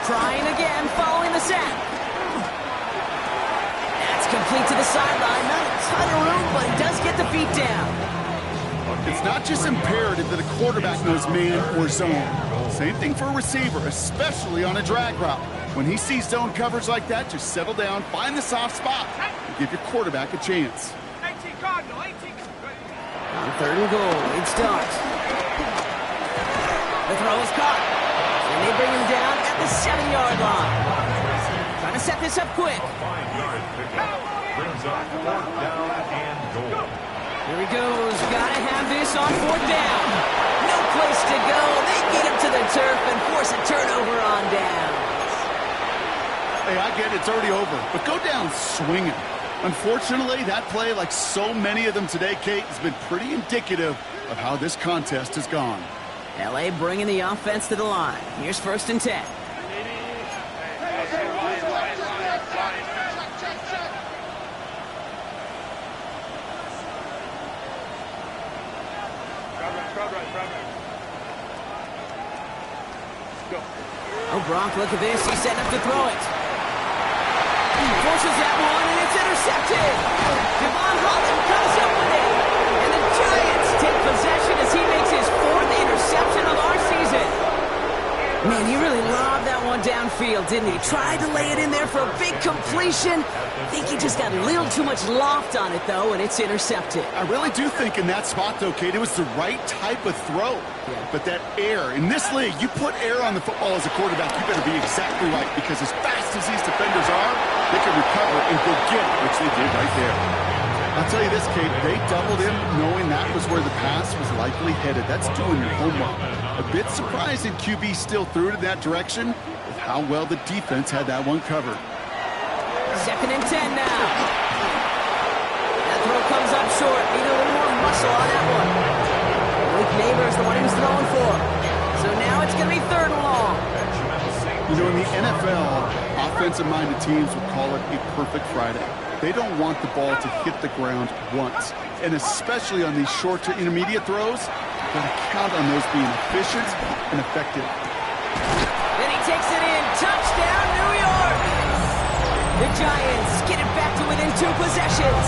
Trying again, following the sack. That's complete to the sideline. Not a ton of room, but he does get the feet down. It's not just imperative that a quarterback knows man or zone. Same thing for a receiver, especially on a drag route. When he sees zone coverage like that, just settle down, find the soft spot, and give your quarterback a chance. 18 Cardinal, 18. Third and goal. Lead start. The throw is caught. And they bring him down at the 7-yard line. Trying to set this up quick. 5-yard pickup brings up 4th down and goal. Here he goes. Gotta have this on 4th down. No place to go. They get him to the turf and force a turnover on downs. Hey, I get it. It's already over. But go down swinging. Unfortunately, that play, like so many of them today, Kate, has been pretty indicative of how this contest has gone. L.A. bringing the offense to the line. Here's 1st and 10. Oh, Brock, look at this. He's setting up to throw it. He forces that one, and it's intercepted. Javon Holland comes up with it. And the Giants take possession as he makes his 4th interception of our season. Man, he really lobbed that one downfield, didn't he? Tried to lay it in there for a big completion. I think he just got a little too much loft on it, though, and it's intercepted. I really do think in that spot, though, Kate, it was the right type of throw. Yeah. But that air, in this league, you put air on the football as a quarterback, you better be exactly right, because as fast as these defenders are, they can recover and go get it, which they did right there. I'll tell you this, Kate, they doubled him knowing that was where the pass was likely headed. That's doing your homework. A bit surprising QB still threw it in that direction with how well the defense had that one covered. 2nd and 10 now. That throw comes up short. Need a little more muscle on that one. Malik Neighbors, the one he was throwing for. So now it's going to be 3rd and long. You know, in the NFL, offensive-minded teams would call it a perfect Friday. They don't want the ball to hit the ground once. And especially on these short to intermediate throws, you've got to count on those being efficient and effective. Then he takes it in. Touchdown, New York! The Giants get it back to within 2 possessions.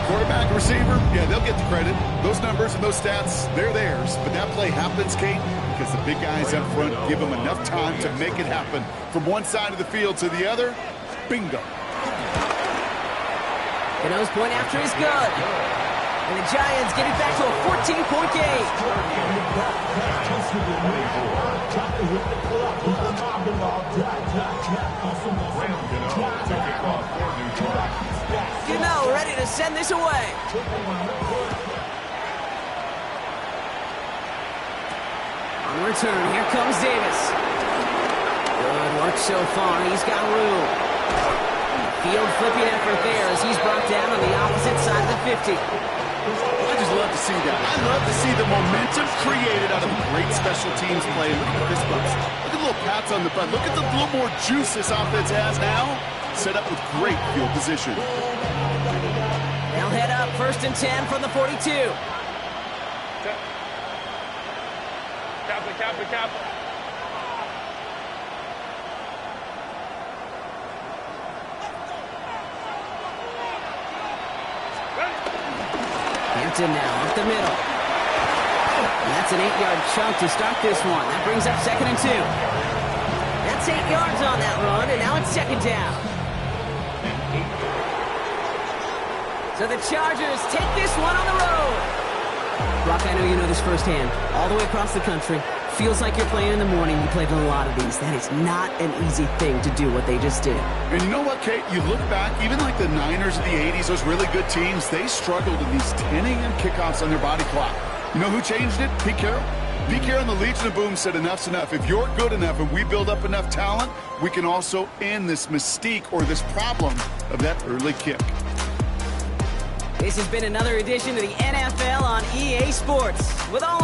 Quarterback, receiver, yeah, they'll get the credit. Those numbers and those stats, they're theirs. But that play happens, Kate, because the big guys up front give them enough time to make it happen. From one side of the field to the other, bingo. Cano's point after is good. And the Giants get it back to a 14-point game. Cano ready to send this away. On return, here comes Davis. Good work so far. He's got room. Field flipping effort there as he's brought down on the opposite side of the 50. I just love to see that. I love to see the momentum created out of great special teams play. Look at the fist bumps. Look at the little pats on the butt. Look at the little more juice this offense has now. Set up with great field position. They'll head up 1st and 10 from the 42. Kappa. Hampton now up the middle. And that's an 8-yard chunk to start this one. That brings up 2nd and 2. That's 8 yards on that run, and now it's 2nd down. So the Chargers take this one on the road. Brock, I know you know this firsthand. All the way across the country. Feels like you're playing in the morning. You played a lot of these. That is not an easy thing to do what they just did. And you know what, Kate? You look back, even like the Niners of the 80s, those really good teams, they struggled in these 10 a.m. kickoffs on their body clock. You know who changed it? Pete Carroll. Pete Carroll and the Legion of Boom said enough's enough. If you're good enough and we build up enough talent, we can also end this mystique or this problem of that early kick. This has been another edition of the NFL on EA Sports. With all